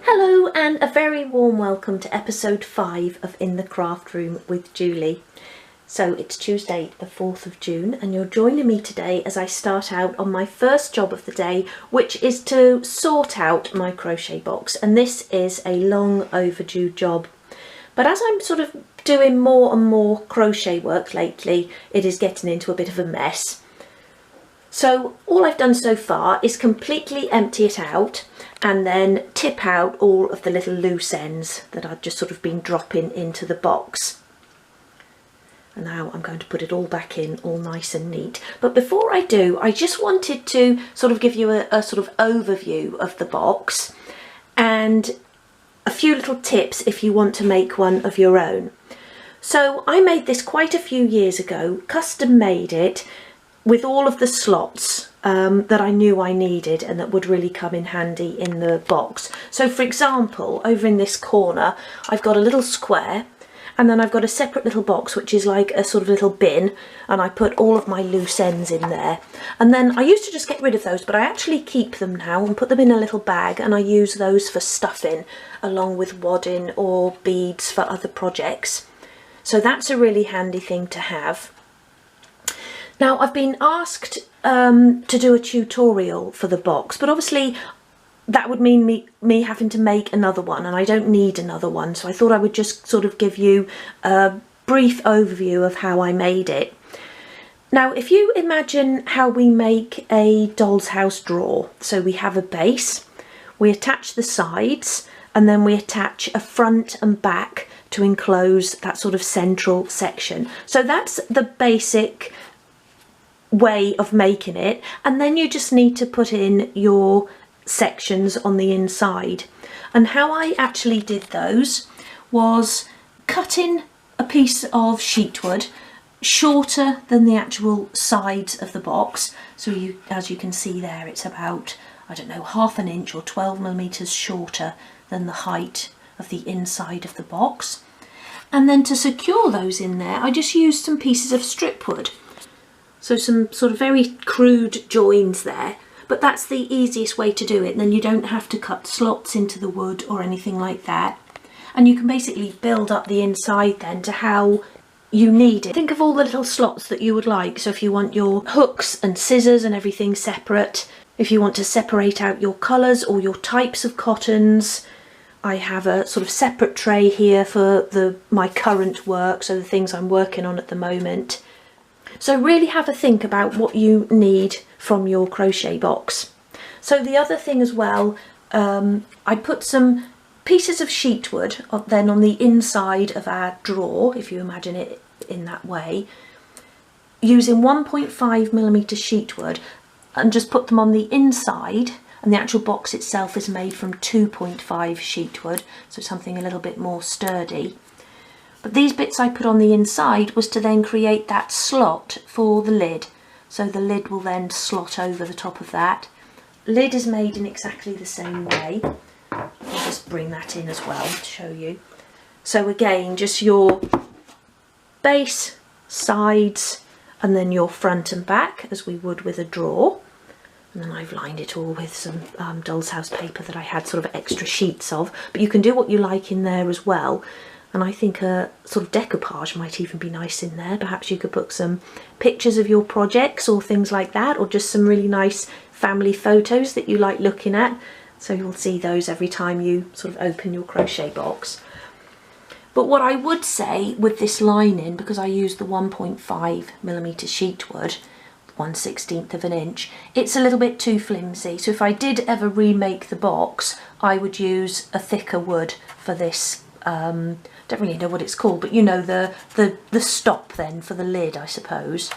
Hello and a very warm welcome to episode 5 of In the Craft Room with Julie. So it's Tuesday the 4th of June and you're joining me today as I start out on my first job of the day, which is to sort out my crochet box, and this is a long overdue job. But as I'm sort of doing more and more crochet work lately, it is getting into a bit of a mess. So all I've done so far is completely empty it out and then tip out all of the little loose ends that I've just sort of been dropping into the box. And now I'm going to put it all back in, all nice and neat. But before I do, I just wanted to sort of give you a sort of overview of the box and a few little tips if you want to make one of your own. So I made this quite a few years ago, custom made it, with all of the slots that I knew I needed and that would really come in handy in the box. So for example, over in this corner, I've got a little square, and then I've got a separate little box which is like a sort of little bin, and I put all of my loose ends in there. And then I used to just get rid of those, but I actually keep them now and put them in a little bag, and I use those for stuffing along with wadding or beads for other projects. So that's a really handy thing to have. Now I've been asked to do a tutorial for the box, but obviously that would mean me having to make another one, and I don't need another one, so I thought I would just sort of give you a brief overview of how I made it. Now if you imagine how we make a doll's house drawer, so we have a base, we attach the sides, and then we attach a front and back to enclose that sort of central section. So that's the basic way of making it, and then you just need to put in your sections on the inside. And how I actually did those was cutting a piece of sheet wood shorter than the actual sides of the box. So as you can see there, it's about, I don't know, ½ an inch or 12mm shorter than the height of the inside of the box. And then to secure those in there, I just used some pieces of strip wood. So some sort of very crude joins there, but that's the easiest way to do it. And then you don't have to cut slots into the wood or anything like that. And you can basically build up the inside then to how you need it. Think of all the little slots that you would like. So if you want your hooks and scissors and everything separate, if you want to separate out your colours or your types of cottons, I have a sort of separate tray here for my current work, so the things I'm working on at the moment. So really have a think about what you need from your crochet box. So the other thing as well, I put some pieces of sheet wood then on the inside of our drawer, if you imagine it in that way, using 1.5mm sheet wood, and just put them on the inside. And the actual box itself is made from 2.5 sheet wood, so something a little bit more sturdy. But these bits I put on the inside was to then create that slot for the lid. So the lid will then slot over the top of that. Lid is made in exactly the same way. I'll just bring that in as well to show you. So again, just your base, sides, and then your front and back, as we would with a drawer. And then I've lined it all with some doll's house paper that I had sort of extra sheets of. But you can do what you like in there as well. And I think a sort of decoupage might even be nice in there. Perhaps you could put some pictures of your projects or things like that, or just some really nice family photos that you like looking at. So you'll see those every time you sort of open your crochet box. But what I would say with this lining, because I used the 1.5mm sheet wood, 1/16 of an inch, it's a little bit too flimsy. So if I did ever remake the box, I would use a thicker wood for this. Don't really know what it's called, but you know, the stop then for the lid, I suppose.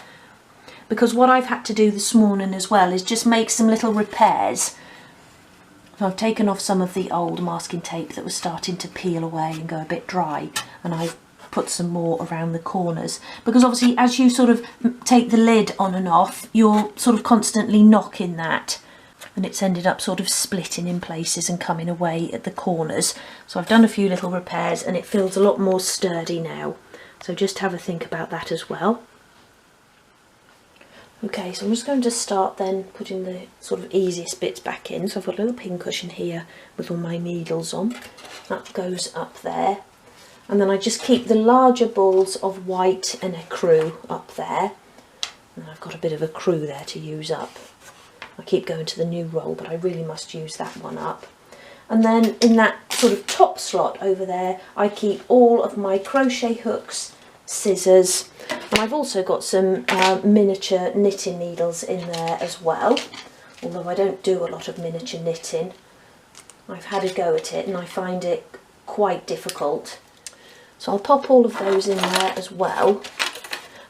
Because what I've had to do this morning as well is just make some little repairs. So I've taken off some of the old masking tape that was starting to peel away and go a bit dry, and I've put some more around the corners, because obviously as you sort of take the lid on and off, you're sort of constantly knocking that, and it's ended up sort of splitting in places and coming away at the corners. So I've done a few little repairs and it feels a lot more sturdy now. So just have a think about that as well. Okay, so I'm just going to start then putting the sort of easiest bits back in. So I've got a little pin cushion here with all my needles on. That goes up there. And then I just keep the larger balls of white and ecru up there. And I've got a bit of ecru there to use up. I keep going to the new roll, but I really must use that one up. And then in that sort of top slot over there, I keep all of my crochet hooks, scissors, and I've also got some miniature knitting needles in there as well, although I don't do a lot of miniature knitting. I've had a go at it and I find it quite difficult. So I'll pop all of those in there as well.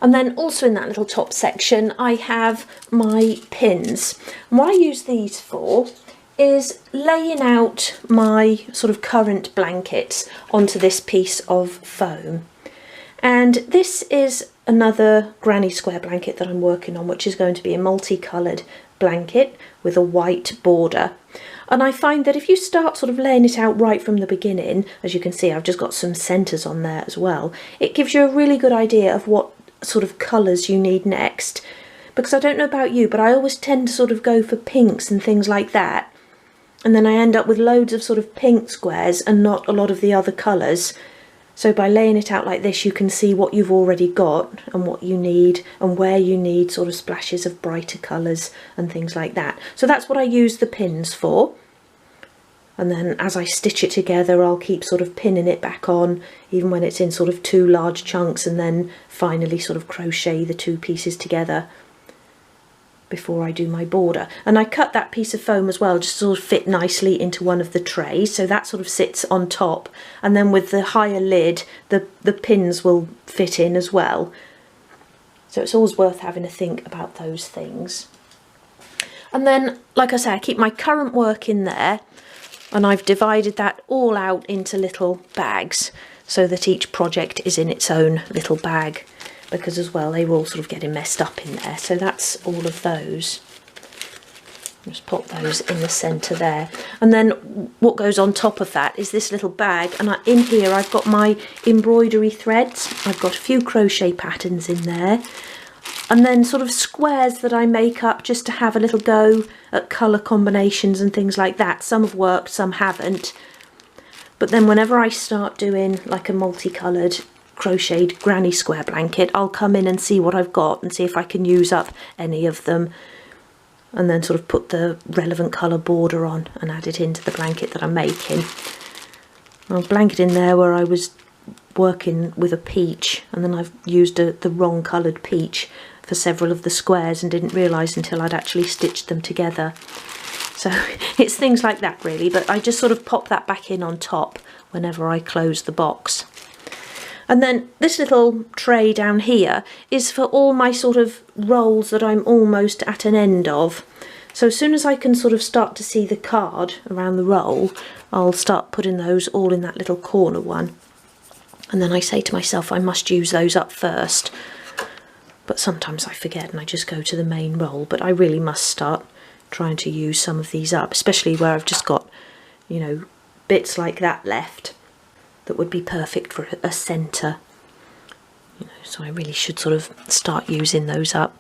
And then also in that little top section I have my pins. And what I use these for is laying out my sort of current blankets onto this piece of foam. And this is another granny square blanket that I'm working on, which is going to be a multicoloured blanket with a white border. And I find that if you start sort of laying it out right from the beginning, as you can see I've just got some centres on there as well, it gives you a really good idea of what sort of colours you need next. Because I don't know about you, but I always tend to sort of go for pinks and things like that. And then I end up with loads of sort of pink squares and not a lot of the other colours. So by laying it out like this, you can see what you've already got and what you need and where you need sort of splashes of brighter colours and things like that. So that's what I use the pins for. And then as I stitch it together, I'll keep sort of pinning it back on, even when it's in sort of two large chunks, and then finally sort of crochet the two pieces together before I do my border. And I cut that piece of foam as well, just to sort of fit nicely into one of the trays, so that sort of sits on top, and then with the higher lid the pins will fit in as well. So it's always worth having a think about those things. And then, like I say, I keep my current work in there, and I've divided that all out into little bags so that each project is in its own little bag, because as well they were all sort of getting messed up in there. So that's all of those. Just pop those in the centre there. And then what goes on top of that is this little bag, and in here I've got my embroidery threads. I've got a few crochet patterns in there, and then sort of squares that I make up just to have a little go at colour combinations and things like that. Some have worked, some haven't. But then whenever I start doing like a multicoloured crocheted granny square blanket, I'll come in and see what I've got and see if I can use up any of them, and then sort of put the relevant colour border on and add it into the blanket that I'm making. I'll blanket in there where I was working with a peach, and then I've used the wrong coloured peach for several of the squares and didn't realise until I'd actually stitched them together. So it's things like that really, but I just sort of pop that back in on top whenever I close the box. And then this little tray down here is for all my sort of rolls that I'm almost at an end of. So as soon as I can sort of start to see the card around the roll, I'll start putting those all in that little corner one. And then I say to myself I must use those up first. But sometimes I forget and I just go to the main roll. But I really must start trying to use some of these up, especially where I've just got, you know, bits like that left that would be perfect for a centre. You know, so I really should sort of start using those up.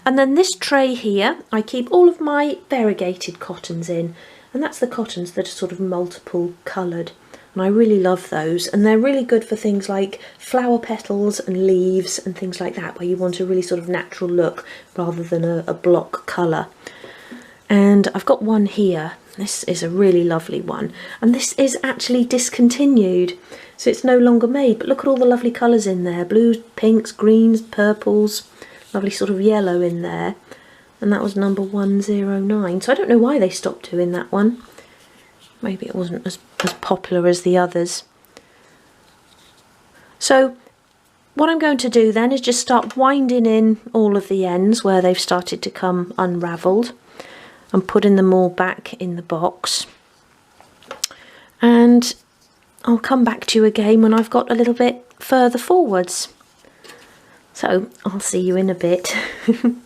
And then this tray here, I keep all of my variegated cottons in, and that's the cottons that are sort of multiple coloured. And I really love those, and they're really good for things like flower petals and leaves and things like that, where you want a really sort of natural look rather than a block colour. And I've got one here. This is a really lovely one, and this is actually discontinued, so it's no longer made, but look at all the lovely colours in there, blues, pinks, greens, purples, lovely sort of yellow in there, and that was number 109, so I don't know why they stopped doing that one. Maybe it wasn't as popular as the others. So what I'm going to do then is just start winding in all of the ends where they've started to come unravelled, and putting them all back in the box, and I'll come back to you again when I've got a little bit further forwards. So I'll see you in a bit. And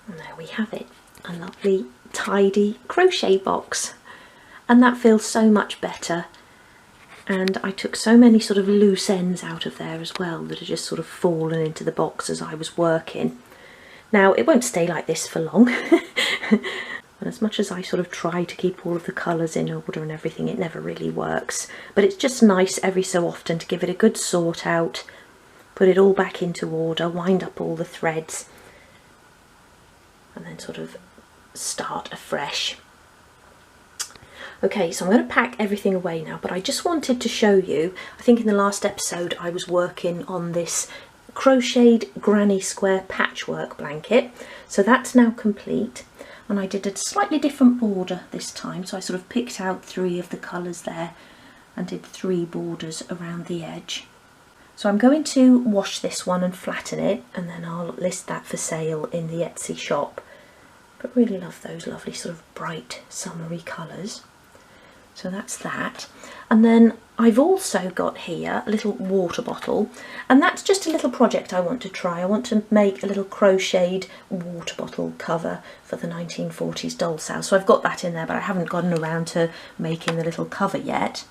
there we have it, a lovely tidy crochet box, and that feels so much better. and I took so many sort of loose ends out of there as well that had just sort of fallen into the box as I was working. Now it won't stay like this for long. And as much as I sort of try to keep all of the colours in order and everything, it never really works. But it's just nice every so often to give it a good sort out, put it all back into order, wind up all the threads, and then sort of start afresh. Okay, so I'm going to pack everything away now, but I just wanted to show you, I think in the last episode I was working on this crocheted granny square patchwork blanket. So that's now complete. And I did a slightly different border this time, so I sort of picked out 3 of the colours there and did 3 borders around the edge. So I'm going to wash this one and flatten it, and then I'll list that for sale in the Etsy shop. But really love those lovely sort of bright summery colours. So that's that. And then I've also got here a little water bottle, and that's just a little project I want to try. I want to make a little crocheted water bottle cover for the 1940s doll's house. So I've got that in there, but I haven't gotten around to making the little cover yet.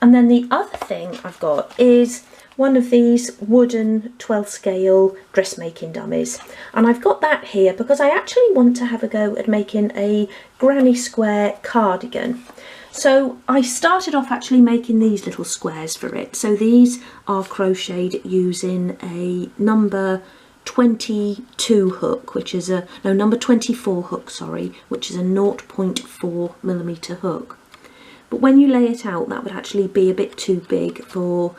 And then the other thing I've got is one of these wooden 12th scale dressmaking dummies, and I've got that here because I actually want to have a go at making a granny square cardigan. So I started off actually making these little squares for it. So these are crocheted using a number 22 hook, which is a, no, number 24 hook, sorry, which is a 0.4mm hook. But when you lay it out, that would actually be a bit too big for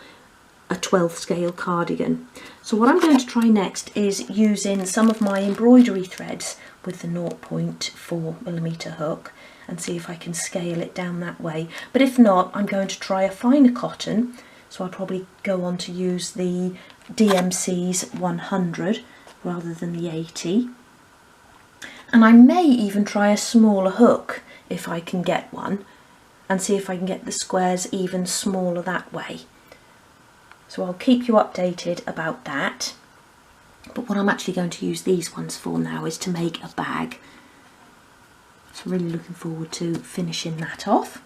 a 12th scale cardigan. So what I'm going to try next is using some of my embroidery threads with the 0.4mm hook and see if I can scale it down that way. But if not, I'm going to try a finer cotton, so I'll probably go on to use the DMC's 100 rather than the 80. And I may even try a smaller hook if I can get one, and see if I can get the squares even smaller that way. So I'll keep you updated about that. But what I'm actually going to use these ones for now is to make a bag. So I'm really looking forward to finishing that off.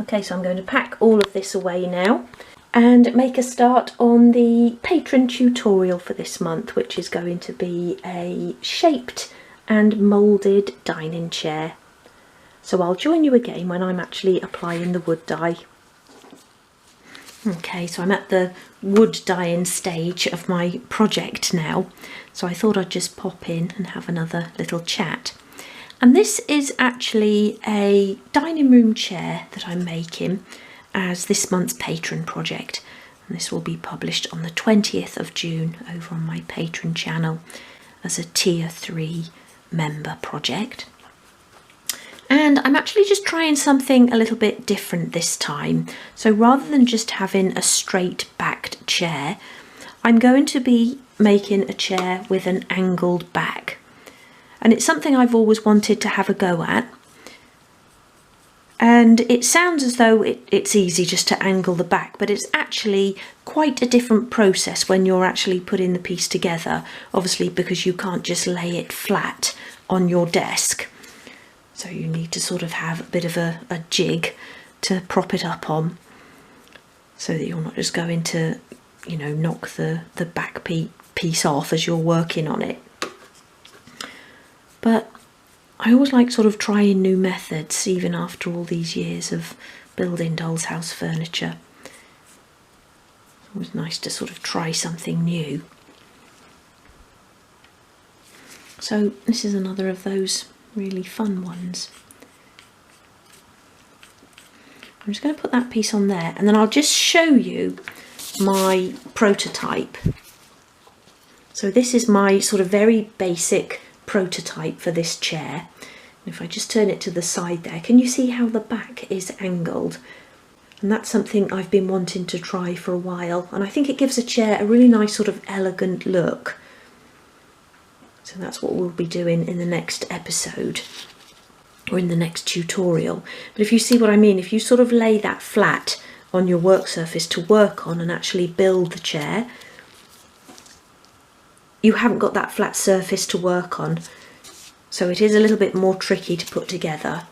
Okay, so I'm going to pack all of this away now and make a start on the patron tutorial for this month, which is going to be a shaped and moulded dining chair. So I'll join you again when I'm actually applying the wood dye. Okay, so I'm at the wood dyeing stage of my project now, so I thought I'd just pop in and have another little chat. And this is actually a dining room chair that I'm making as this month's patron project, and this will be published on the 20th of June over on my Patreon channel as a tier 3 member project. And I'm actually just trying something a little bit different this time. So rather than just having a straight backed chair, I'm going to be making a chair with an angled back. And it's something I've always wanted to have a go at. And it sounds as though it's easy just to angle the back, but it's actually quite a different process when you're actually putting the piece together, obviously because you can't just lay it flat on your desk. So you need to sort of have a bit of a jig to prop it up on, so that you're not just going to, you know, knock the back piece off as you're working on it. But I always like sort of trying new methods, even after all these years of building doll's house furniture. It's always nice to sort of try something new. So this is another of those really fun ones. I'm just going to put that piece on there, and then I'll just show you my prototype. So this is my sort of very basic prototype for this chair. And if I just turn it to the side there, can you see how the back is angled? And that's something I've been wanting to try for a while, and I think it gives a chair a really nice sort of elegant look. So that's what we'll be doing in the next episode, or in the next tutorial. But if you see what I mean, if you sort of lay that flat on your work surface to work on and actually build the chair, you haven't got that flat surface to work on. So it is a little bit more tricky to put together.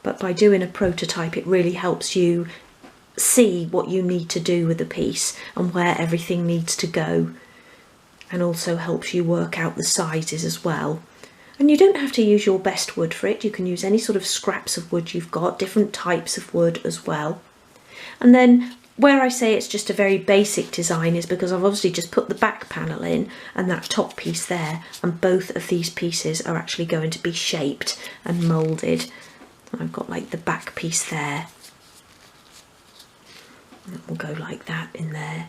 But by doing a prototype, it really helps you see what you need to do with the piece and where everything needs to go, and also helps you work out the sizes as well. And you don't have to use your best wood for it, you can use any sort of scraps of wood you've got, different types of wood as well. And then where I say it's just a very basic design is because I've obviously just put the back panel in and that top piece there, and both of these pieces are actually going to be shaped and moulded. I've got like the back piece there, and it will go like that in there,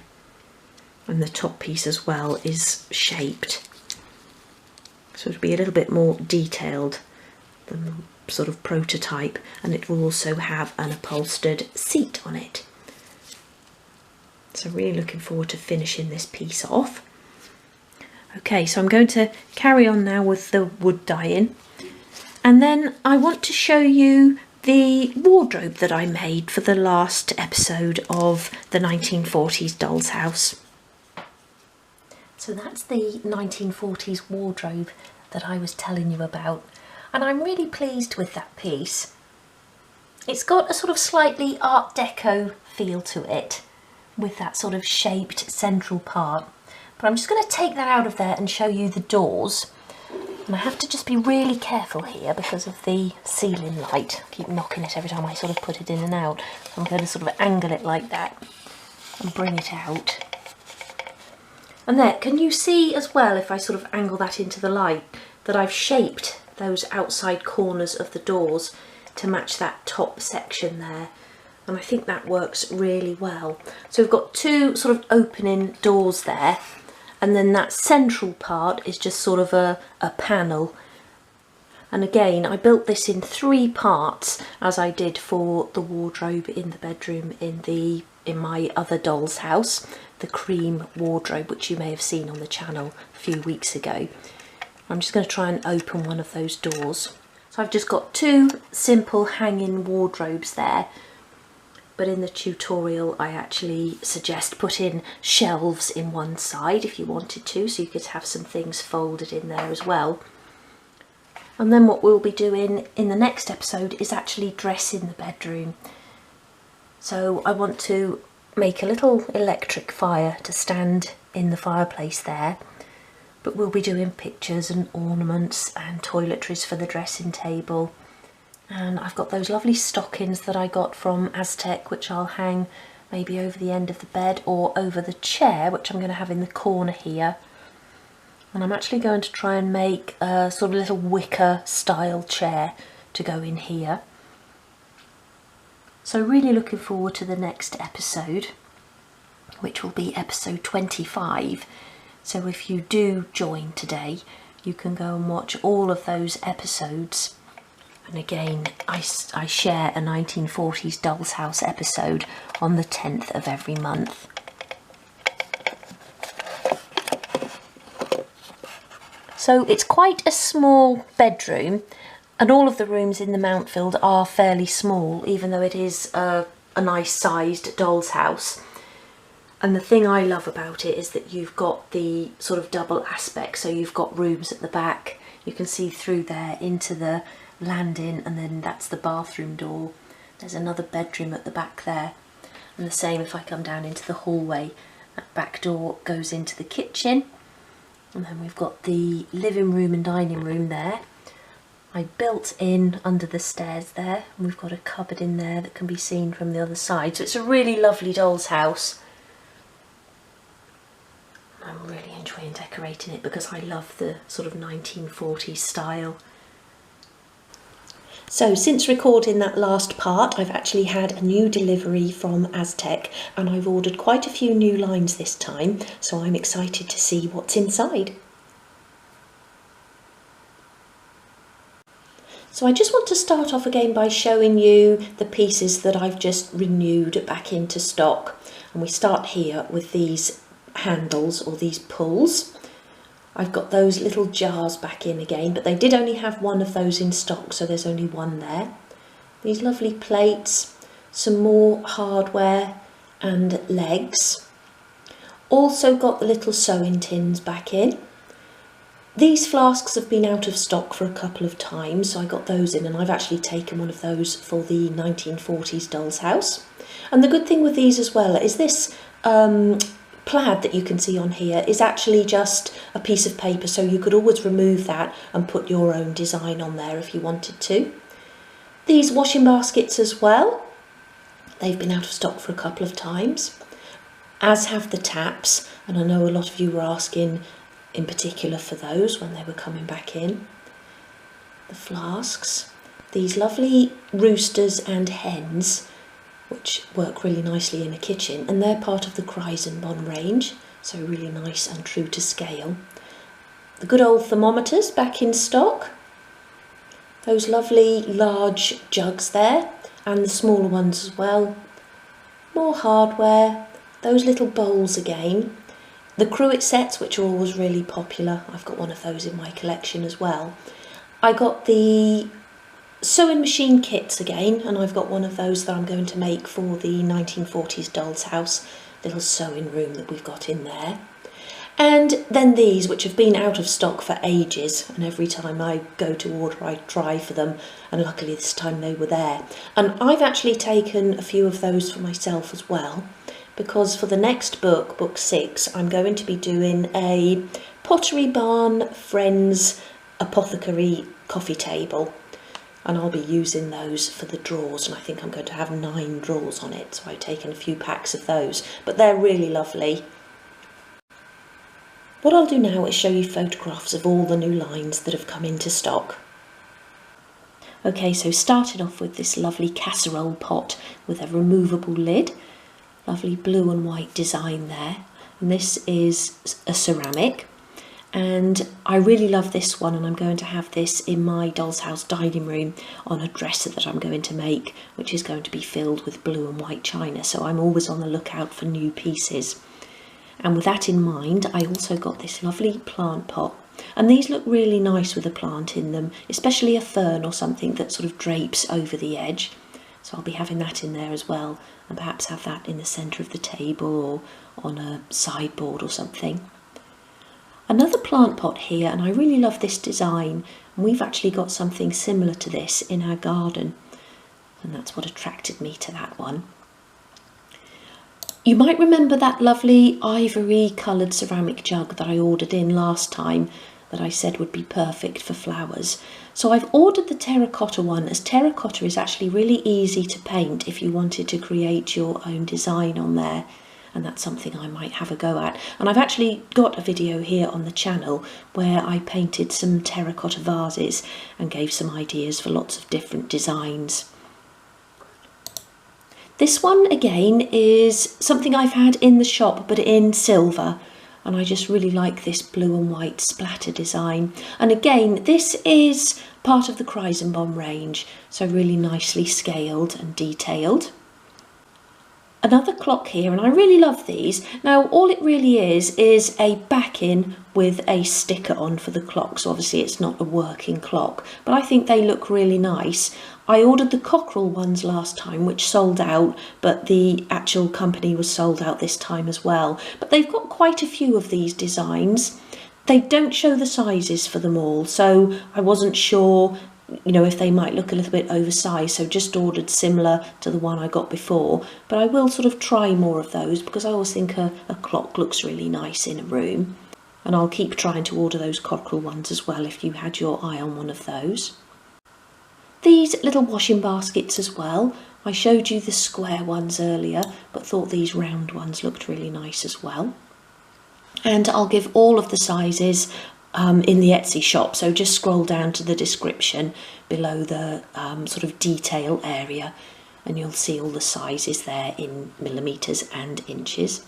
and the top piece as well is shaped. So it'll be a little bit more detailed than the sort of prototype, and it will also have an upholstered seat on it. So really looking forward to finishing this piece off. Okay, so I'm going to carry on now with the wood dyeing, and then I want to show you the wardrobe that I made for the last episode of the 1940s Doll's House. So that's the 1940s wardrobe that I was telling you about, and I'm really pleased with that piece. It's got a sort of slightly Art Deco feel to it, with that sort of shaped central part. But I'm just going to take that out of there and show you the doors. And I have to just be really careful here because of the ceiling light. I keep knocking it every time I sort of put it in and out. So I'm going to sort of angle it like that and bring it out. And there, can you see as well, if I sort of angle that into the light, that I've shaped those outside corners of the doors to match that top section there? And I think that works really well. So we've got two sort of opening doors there, and then that central part is just sort of a panel. And again, I built this in 3 parts, as I did for the wardrobe in the bedroom in my other doll's house, the cream wardrobe, which you may have seen on the channel a few weeks ago. I'm just going to try and open one of those doors. So I've just got 2 simple hanging wardrobes there. But in the tutorial I actually suggest putting shelves in one side if you wanted to, so you could have some things folded in there as well. And then what we'll be doing in the next episode is actually dressing the bedroom. So I want to make a little electric fire to stand in the fireplace there, but we'll be doing pictures and ornaments and toiletries for the dressing table. And I've got those lovely stockings that I got from Aztec, which I'll hang maybe over the end of the bed or over the chair, which I'm going to have in the corner here. And I'm actually going to try and make a sort of little wicker style chair to go in here. So really looking forward to the next episode, which will be episode 25. So if you do join today, you can go and watch all of those episodes. And again, I share a 1940s Doll's House episode on the 10th of every month. So it's quite a small bedroom, and all of the rooms in the Mountfield are fairly small, even though it is a nice sized doll's house. And the thing I love about it is that you've got the sort of double aspect, so you've got rooms at the back, you can see through there into the landing, and then that's the bathroom door. There's another bedroom at the back there, and the same if I come down into the hallway. That back door goes into the kitchen, and then we've got the living room and dining room there. I built in under the stairs there, and we've got a cupboard in there that can be seen from the other side. So it's a really lovely doll's house. I'm really enjoying decorating it because I love the sort of 1940s style. So since recording that last part, I've actually had a new delivery from Aztec, and I've ordered quite a few new lines this time, so I'm excited to see what's inside. So I just want to start off again by showing you the pieces that I've just renewed back into stock. And we start here with these handles, or these pulls. I've got those little jars back in again, but they did only have one of those in stock, so there's only one there. These lovely plates, some more hardware and legs. Also got the little sewing tins back in. These flasks have been out of stock for a couple of times, so I got those in, and I've actually taken one of those for the 1940s doll's house. And the good thing with these as well is this plaid that you can see on here is actually just a piece of paper, so you could always remove that and put your own design on there if you wanted to. These washing baskets as well, they've been out of stock for a couple of times, as have the taps, and I know a lot of you were asking in particular for those when they were coming back in. The flasks, these lovely roosters and hens, which work really nicely in a kitchen, and they're part of the Crochet range, so really nice and true to scale. The good old thermometers back in stock, those lovely large jugs there, and the smaller ones as well. More hardware, those little bowls again. The Crochet sets, which are always really popular, I've got one of those in my collection as well. I got the sewing machine kits again, and I've got one of those that I'm going to make for the 1940s doll's house little sewing room that we've got in there. And then these, which have been out of stock for ages, and every time I go to order I try for them, and luckily this time they were there. And I've actually taken a few of those for myself as well, because for the next book, book 6, I'm going to be doing a Pottery Barn Friends Apothecary coffee table, and I'll be using those for the drawers, and I think I'm going to have 9 drawers on it, so I've taken a few packs of those, but they're really lovely. What I'll do now is show you photographs of all the new lines that have come into stock. Okay, so started off with this lovely casserole pot with a removable lid. Lovely blue and white design there, and this is a ceramic, and I really love this one, and I'm going to have this in my doll's house dining room on a dresser that I'm going to make, which is going to be filled with blue and white china, so I'm always on the lookout for new pieces. And with that in mind, I also got this lovely plant pot, and these look really nice with a plant in them, especially a fern or something that sort of drapes over the edge. So I'll be having that in there as well, and perhaps have that in the centre of the table or on a sideboard or something. Another plant pot here, and I really love this design, and we've actually got something similar to this in our garden, and that's what attracted me to that one. You might remember that lovely ivory coloured ceramic jug that I ordered in last time that I said would be perfect for flowers. So I've ordered the terracotta one, as terracotta is actually really easy to paint if you wanted to create your own design on there, and that's something I might have a go at. And I've actually got a video here on the channel where I painted some terracotta vases and gave some ideas for lots of different designs. This one again is something I've had in the shop but in silver, and I just really like this blue and white splatter design. And again, this is part of the Crochet range, so really nicely scaled and detailed. Another clock here, and I really love these. Now all it really is a backing with a sticker on for the clock, so obviously it's not a working clock, but I think they look really nice. I ordered the cockerel ones last time, which sold out, but the actual company was sold out this time as well. But they've got quite a few of these designs. They don't show the sizes for them all, so I wasn't sure, you know, if they might look a little bit oversized, so just ordered similar to the one I got before. But I will sort of try more of those, because I always think a clock looks really nice in a room. And I'll keep trying to order those cockerel ones as well if you had your eye on one of those. These little washing baskets as well. I showed you the square ones earlier, but thought these round ones looked really nice as well. And I'll give all of the sizes in the Etsy shop, so just scroll down to the description below the sort of detail area, and you'll see all the sizes there in millimetres and inches.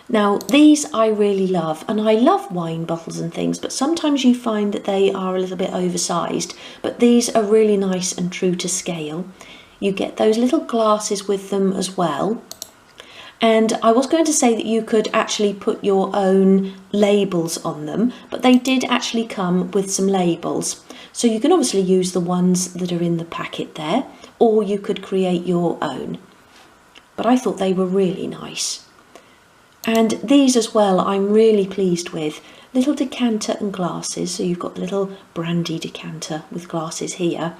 Now these I really love, and I love wine bottles and things, but sometimes you find that they are a little bit oversized, but these are really nice and true to scale. You get those little glasses with them as well. And I was going to say that you could actually put your own labels on them, but they did actually come with some labels. So you can obviously use the ones that are in the packet there, or you could create your own. But I thought they were really nice. And these as well I'm really pleased with. Little decanter and glasses, so you've got the little brandy decanter with glasses here,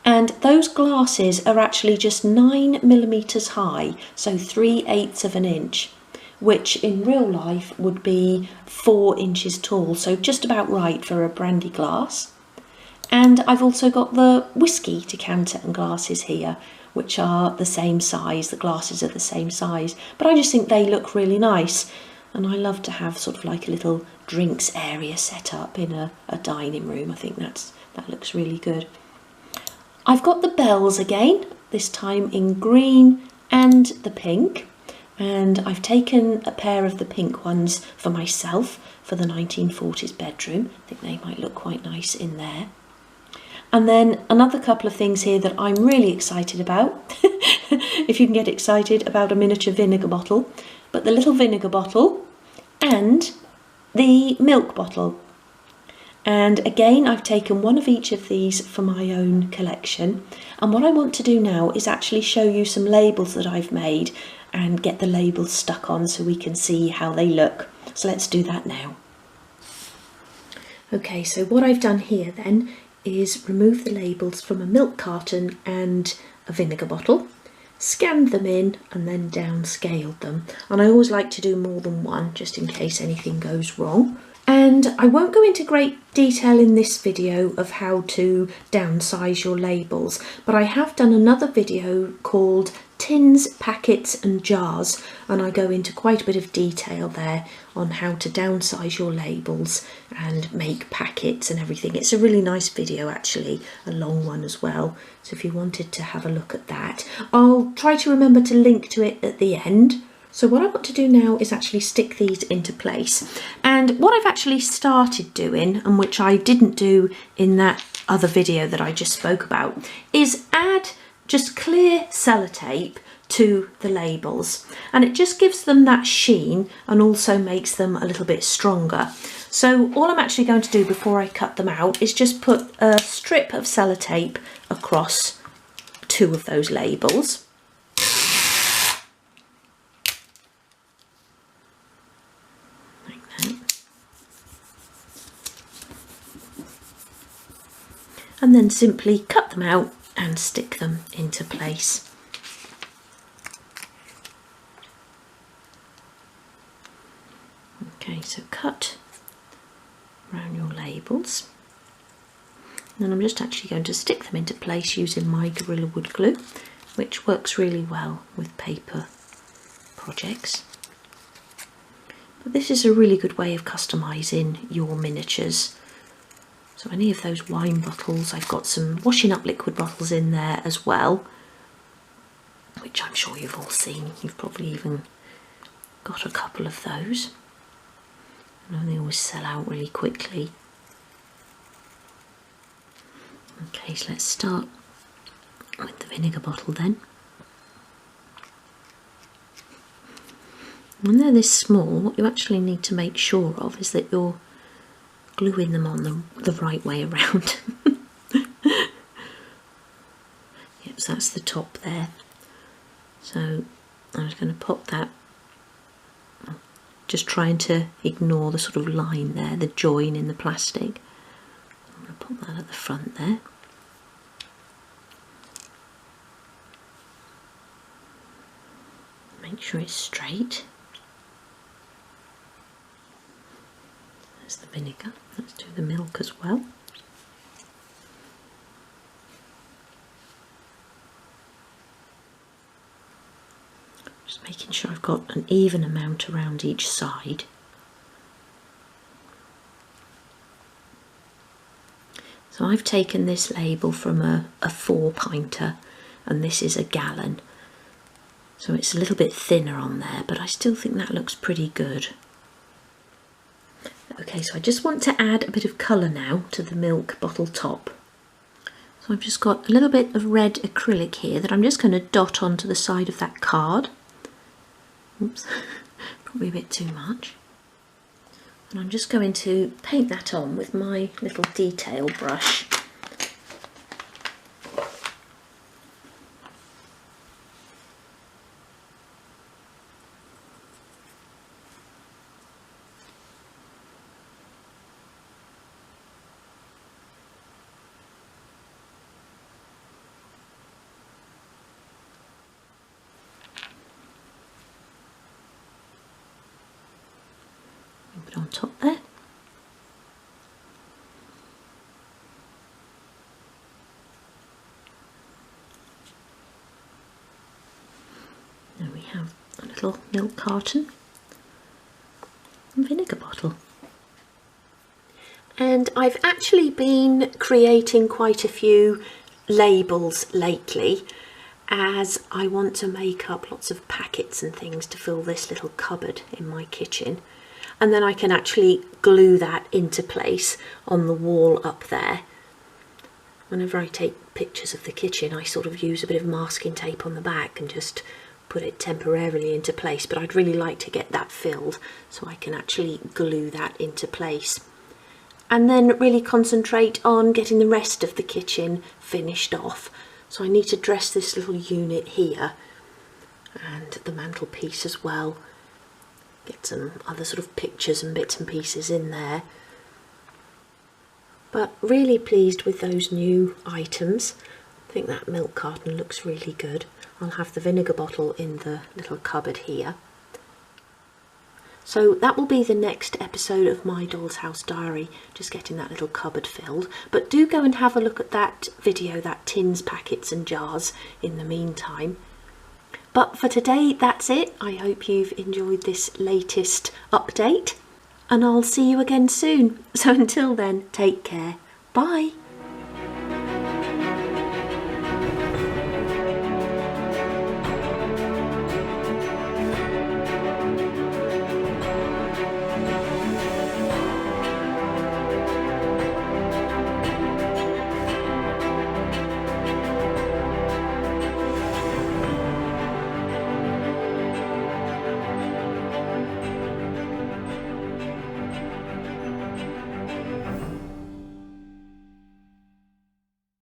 and those glasses are actually just 9mm high, so 3/8 of an inch, which in real life would be 4 inches tall, so just about right for a brandy glass. And I've also got the whiskey decanter and glasses here, which are the same size, the glasses are the same size, but I just think they look really nice. And I love to have sort of like a little drinks area set up in a dining room. I think that looks really good. I've got the bells again, this time in green and the pink. And I've taken a pair of the pink ones for myself for the 1940s bedroom. I think they might look quite nice in there. And then another couple of things here that I'm really excited about, if you can get excited about a miniature vinegar bottle, but the little vinegar bottle and the milk bottle. And again, I've taken one of each of these for my own collection. And what I want to do now is actually show you some labels that I've made and get the labels stuck on so we can see how they look. So let's do that now. Okay, so what I've done here then is remove the labels from a milk carton and a vinegar bottle, scanned them in and then downscaled them. And I always like to do more than one just in case anything goes wrong. And I won't go into great detail in this video of how to downsize your labels, but I have done another video called Tins, Packets and Jars, and I go into quite a bit of detail there on how to downsize your labels and make packets and everything. It's a really nice video actually, a long one as well, so if you wanted to have a look at that, I'll try to remember to link to it at the end. So what I want to do now is actually stick these into place. And what I've actually started doing, and which I didn't do in that other video that I just spoke about, is add just clear sellotape to the labels. And it just gives them that sheen and also makes them a little bit stronger. So all I'm actually going to do before I cut them out is just put a strip of sellotape across 2 of those labels. And then simply cut them out and stick them into place. Okay, so cut around your labels. And then I'm just actually going to stick them into place using my Gorilla Wood glue, which works really well with paper projects. But this is a really good way of customising your miniatures. So any of those wine bottles, I've got some washing up liquid bottles in there as well, which I'm sure you've all seen. You've probably even got a couple of those. I know they always sell out really quickly. Okay, so let's start with the vinegar bottle then. When they're this small, what you actually need to make sure of is that you're gluing them on the right way around. Yep, so that's the top there. So I'm just going to pop that, just trying to ignore the sort of line there, the join in the plastic. I'm going to pop that at the front there. Make sure it's straight. There's the vinegar. Let's do the milk as well. Just making sure I've got an even amount around each side. So I've taken this label from a 4-pinter and this is a gallon. So it's a little bit thinner on there, but I still think that looks pretty good. Okay, so I just want to add a bit of colour now to the milk bottle top. So I've just got a little bit of red acrylic here that I'm just going to dot onto the side of that card. Oops, probably a bit too much. And I'm just going to paint that on with my little detail brush. bit on top there. And we have a little milk carton and vinegar bottle. And I've actually been creating quite a few labels lately, as I want to make up lots of packets and things to fill this little cupboard in my kitchen, and then I can actually glue that into place on the wall up there. Whenever I take pictures of the kitchen, I sort of use a bit of masking tape on the back and just put it temporarily into place, but I'd really like to get that filled so I can actually glue that into place, and then really concentrate on getting the rest of the kitchen finished off. So I need to dress this little unit here and the mantelpiece as well. Get some other sort of pictures and bits and pieces in there. But really pleased with those new items. I think that milk carton looks really good. I'll have the vinegar bottle in the little cupboard here. So that will be the next episode of my Doll's House Diary, just getting that little cupboard filled. But do go and have a look at that video, that tins, packets and jars in the meantime. But for today, that's it. I hope you've enjoyed this latest update, and I'll see you again soon. So until then, take care. Bye.